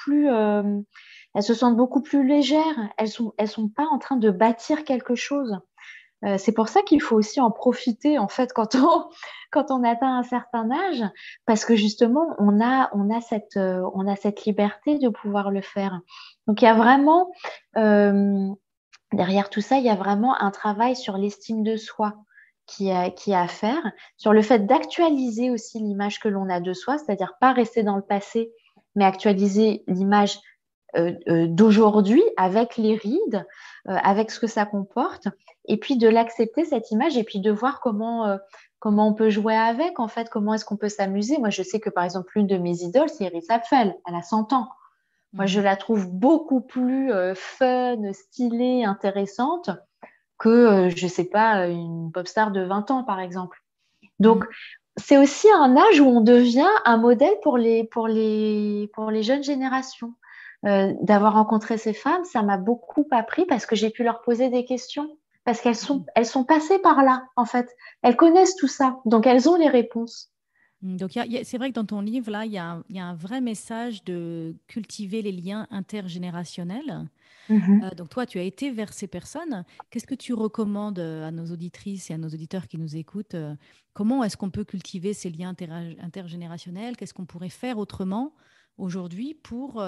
plus légères. Elles sont pas en train de bâtir quelque chose. C'est pour ça qu'il faut aussi en profiter, en fait, quand on atteint un certain âge, parce que justement, on a cette liberté de pouvoir le faire. Donc, il y a vraiment, euh, derrière tout ça, il y a vraiment un travail sur l'estime de soi qui a à faire, sur le fait d'actualiser aussi l'image que l'on a de soi, c'est-à-dire pas rester dans le passé, mais actualiser l'image d'aujourd'hui avec les rides, avec ce que ça comporte, et puis de l'accepter, cette image, et puis de voir comment on peut jouer avec, en fait, comment est-ce qu'on peut s'amuser. Moi, je sais que, par exemple, l'une de mes idoles, c'est Iris Apfel, elle a 100 ans. Moi, je Mhm. la trouve beaucoup plus fun, stylée, intéressante que, je sais pas, une pop star de 20 ans, par exemple. Donc, Mhm. c'est aussi un âge où on devient un modèle pour les jeunes générations. D'avoir rencontré ces femmes, ça m'a beaucoup appris parce que j'ai pu leur poser des questions, parce qu'elles sont passées par là, en fait. Elles connaissent tout ça, donc elles ont les réponses. Donc, c'est vrai que dans ton livre, là, il y a un vrai message de cultiver les liens intergénérationnels. Mhm. Donc, toi, tu as été vers ces personnes. Qu'est-ce que tu recommandes à nos auditrices et à nos auditeurs qui nous écoutent? Comment est-ce qu'on peut cultiver ces liens intergénérationnels? Qu'est-ce qu'on pourrait faire autrement aujourd'hui pour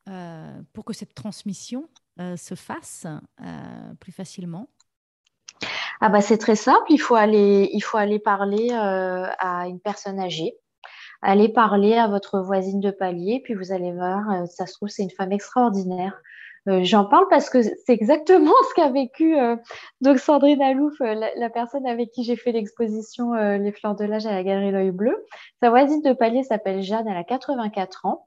que cette transmission se fasse plus facilement? Ah bah c'est très simple, il faut aller parler à une personne âgée. Allez parler à votre voisine de palier, puis vous allez voir, ça se trouve, c'est une femme extraordinaire. J'en parle parce que c'est exactement ce qu'a vécu donc Sandrine Alouf, la personne avec qui j'ai fait l'exposition Les Fleurs de l'âge à la Galerie L'Œil Bleu. Sa voisine de palier s'appelle Jeanne, elle a 84 ans.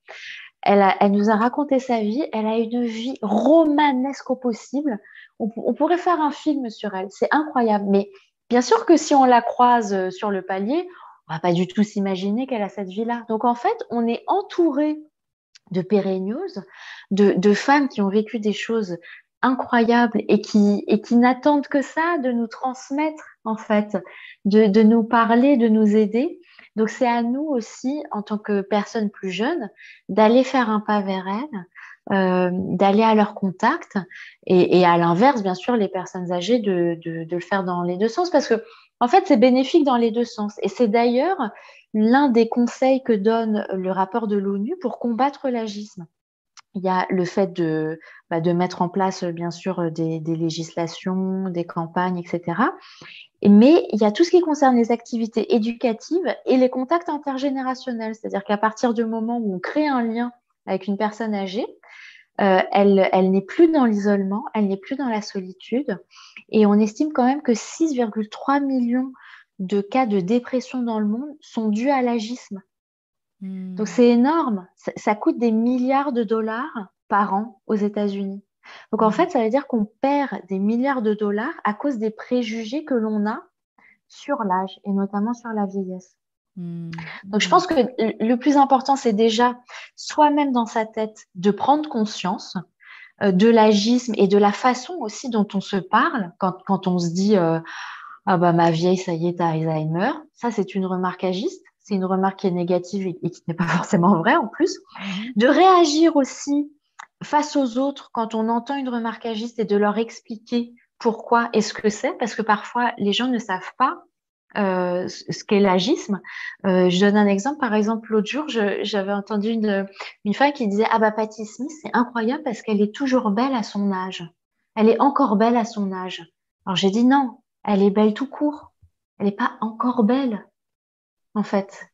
Elle nous a raconté sa vie. Elle a une vie romanesque au possible. On pourrait faire un film sur elle. C'est incroyable. Mais bien sûr que si on la croise sur le palier, on va pas du tout s'imaginer qu'elle a cette vie-là. Donc en fait, on est entouré de pérennieuses, de femmes qui ont vécu des choses incroyables et qui n'attendent que ça, de nous transmettre en fait, de nous parler, de nous aider. Donc c'est à nous aussi, en tant que personnes plus jeunes, d'aller faire un pas vers elles, d'aller à leur contact et à l'inverse, bien sûr, les personnes âgées de le faire dans les deux sens parce que en fait, c'est bénéfique dans les deux sens. Et c'est d'ailleurs l'un des conseils que donne le rapport de l'ONU pour combattre l'agisme. Il y a le fait de mettre en place, bien sûr, des législations, des campagnes, etc. Mais il y a tout ce qui concerne les activités éducatives et les contacts intergénérationnels. C'est-à-dire qu'à partir du moment où on crée un lien avec une personne âgée. Elle n'est plus dans l'isolement, elle n'est plus dans la solitude. Et on estime quand même que 6,3 millions de cas de dépression dans le monde sont dus à l'agisme. Donc c'est énorme. Ça coûte des milliards de dollars par an aux États-Unis. Donc en fait, ça veut dire qu'on perd des milliards de dollars à cause des préjugés que l'on a sur l'âge et notamment sur la vieillesse. Donc je pense que le plus important, c'est déjà soi-même dans sa tête de prendre conscience de l'agisme et de la façon aussi dont on se parle quand on se dit ah bah ma vieille, ça y est, t'as Alzheimer. Ça, c'est une remarque agiste. C'est une remarque qui est négative et qui n'est pas forcément vraie en plus. De réagir aussi face aux autres quand on entend une remarque agiste et de leur expliquer pourquoi et ce que c'est, parce que parfois les gens ne savent pas ce qu'est l'agisme. Je donne un exemple. Par exemple, l'autre jour, j'avais entendu une femme qui disait ah bah Patti Smith, c'est incroyable parce qu'elle est toujours belle à son âge. Elle est encore belle à son âge. Alors j'ai dit non, elle est belle tout court. Elle n'est pas encore belle, en fait.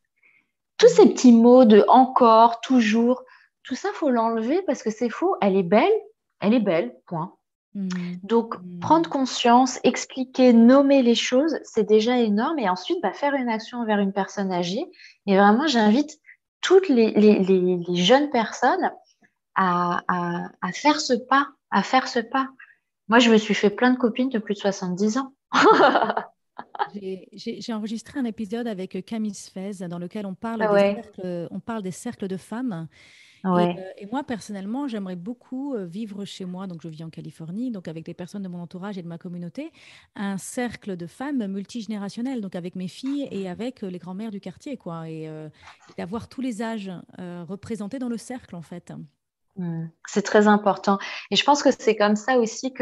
Tous ces petits mots de encore, toujours, tout ça, faut l'enlever parce que c'est faux. Elle est belle, point. Donc, prendre conscience, expliquer, nommer les choses, c'est déjà énorme. Et ensuite, faire une action envers une personne âgée. Et vraiment, j'invite toutes les jeunes personnes à faire ce pas, à faire ce pas. Moi, je me suis fait plein de copines de plus de 70 ans. J'ai enregistré un épisode avec Camille Sfez dans lequel Ouais, on parle des cercles de femmes. ouais. Et moi, personnellement, j'aimerais beaucoup vivre chez moi. Donc, je vis en Californie, donc avec les personnes de mon entourage et de ma communauté, un cercle de femmes multigénérationnel, donc avec mes filles et avec les grands-mères du quartier, quoi. Et d'avoir tous les âges représentés dans le cercle, en fait. C'est très important. Et je pense que c'est comme ça aussi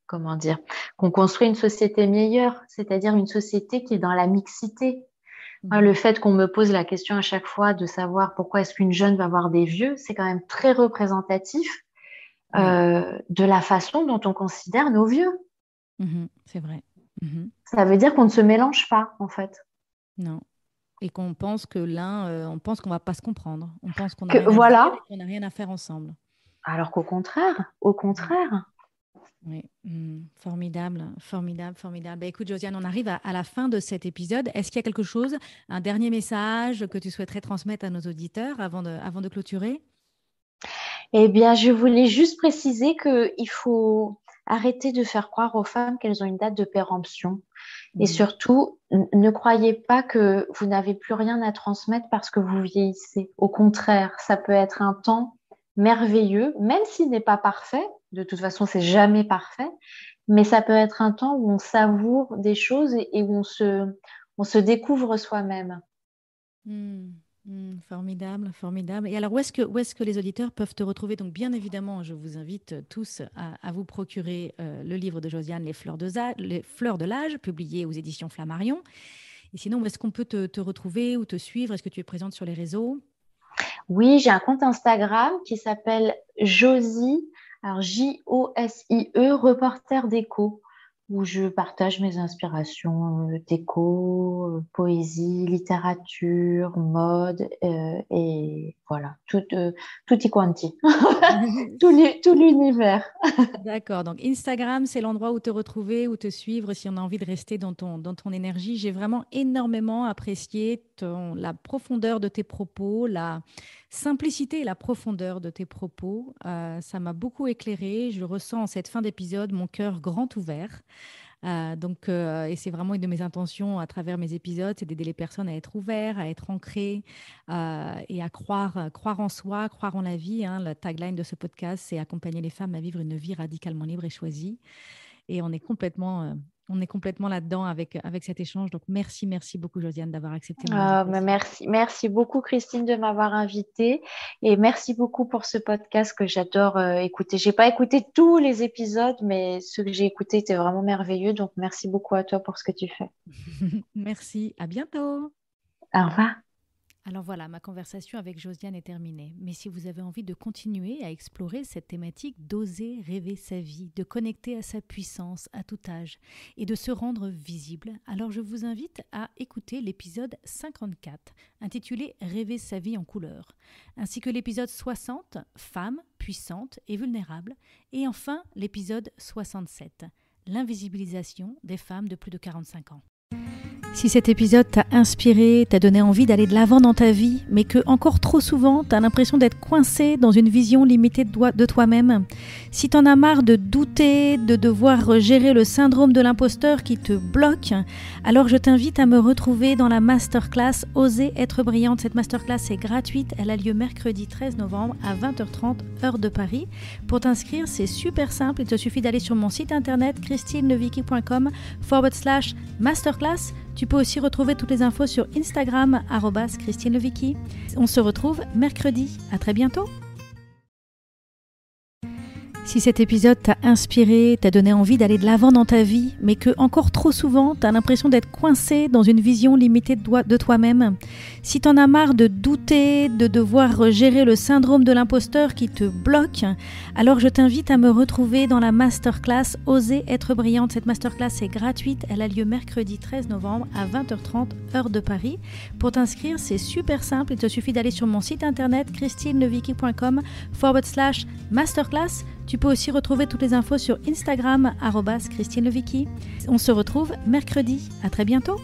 comment dire, qu'on construit une société meilleure, c'est-à-dire une société qui est dans la mixité. Moi, le Mhm. fait qu'on me pose la question à chaque fois de savoir pourquoi est-ce qu'une jeune va voir des vieux, c'est quand même très représentatif Oui. de la façon dont on considère nos vieux. Mhm. C'est vrai. Mhm. Ça veut dire qu'on ne se mélange pas, en fait. Non. Et qu'on pense que on pense qu'on va pas se comprendre. On pense qu'on n'a Que rien à se dire et voilà, qu'on n'a rien à faire ensemble. alors qu'au contraire, au Mhm. contraire. Oui, formidable, formidable, formidable. Bah, écoute, Josiane, on arrive à la fin de cet épisode. Est-ce qu'il y a quelque chose, un dernier message que tu souhaiterais transmettre à nos auditeurs avant de clôturer? Eh bien, je voulais juste préciser qu'il faut arrêter de faire croire aux femmes qu'elles ont une date de péremption. Et Mhm. surtout, ne croyez pas que vous n'avez plus rien à transmettre parce que vous vieillissez. Au contraire, ça peut être un temps merveilleux, même s'il n'est pas parfait. De toute façon, c'est jamais parfait. Mais ça peut être un temps où on savoure des choses et où on se découvre soi-même. Formidable, formidable. Et alors, où est-ce que les auditeurs peuvent te retrouver? Donc, bien évidemment, je vous invite tous à vous procurer le livre de Josiane, Les fleurs de l'âge, publié aux éditions Flammarion. Et sinon, où est-ce qu'on peut te retrouver ou te suivre? Est-ce que tu es présente sur les réseaux? Oui, j'ai un compte Instagram qui s'appelle Josie, alors Josie, reporter déco, où je partage mes inspirations déco, poésie, littérature, mode et voilà, tutti quanti, tout l'univers. D'accord, donc Instagram, c'est l'endroit où te retrouver, où te suivre si on a envie de rester dans ton énergie. J'ai vraiment énormément apprécié la profondeur de tes propos, la simplicité et la profondeur de tes propos. Ça m'a beaucoup éclairé. Je ressens en cette fin d'épisode mon cœur grand ouvert. Et c'est vraiment une de mes intentions à travers mes épisodes, c'est d'aider les personnes à être ouvertes, à être ancrées et à croire en soi, croire en la vie, hein. La tagline de ce podcast, c'est accompagner les femmes à vivre une vie radicalement libre et choisie. Et on est complètement là-dedans avec cet échange. Donc, merci, merci beaucoup, Josiane, d'avoir accepté mon Mais invitation. merci beaucoup Christine de m'avoir invitée et merci beaucoup pour ce podcast que j'adore écouter. J'ai pas écouté tous les épisodes, mais ceux que j'ai écoutés étaient vraiment merveilleux. Donc merci beaucoup à toi pour ce que tu fais. Merci, à bientôt. Au revoir. Alors voilà, ma conversation avec Josiane est terminée. Mais si vous avez envie de continuer à explorer cette thématique d'oser rêver sa vie, de connecter à sa puissance à tout âge et de se rendre visible, alors je vous invite à écouter l'épisode 54, intitulé « Rêver sa vie en couleur », ainsi que l'épisode 60, « Femmes puissantes et vulnérables », et enfin l'épisode 67, « L'invisibilisation des femmes de plus de 45 ans ». Si cet épisode t'a inspiré, t'a donné envie d'aller de l'avant dans ta vie, mais que encore trop souvent t'as l'impression d'être coincé dans une vision limitée de toi-même, si t'en as marre de douter, de devoir gérer le syndrome de l'imposteur qui te bloque, alors je t'invite à me retrouver dans la masterclass Oser être brillante. Cette masterclass est gratuite, elle a lieu mercredi 13 novembre à 20h30 heure de Paris. Pour t'inscrire, c'est super simple, il te suffit d'aller sur mon site internet christinelevicky.com/masterclass. Tu peux aussi retrouver toutes les infos sur Instagram @christinelevicky. On se retrouve mercredi. À très bientôt. Si cet épisode t'a inspiré, t'a donné envie d'aller de l'avant dans ta vie, mais que encore trop souvent t'as l'impression d'être coincé dans une vision limitée de toi-même, si t'en as marre de douter, de devoir gérer le syndrome de l'imposteur qui te bloque, alors je t'invite à me retrouver dans la masterclass Oser être brillante. Cette masterclass est gratuite, elle a lieu mercredi 13 novembre à 20h30 heure de Paris. Pour t'inscrire, c'est super simple, il te suffit d'aller sur mon site internet christinelevicky.com/masterclass. Tu peux aussi retrouver toutes les infos sur Instagram @christinelevicky. On se retrouve mercredi. À très bientôt.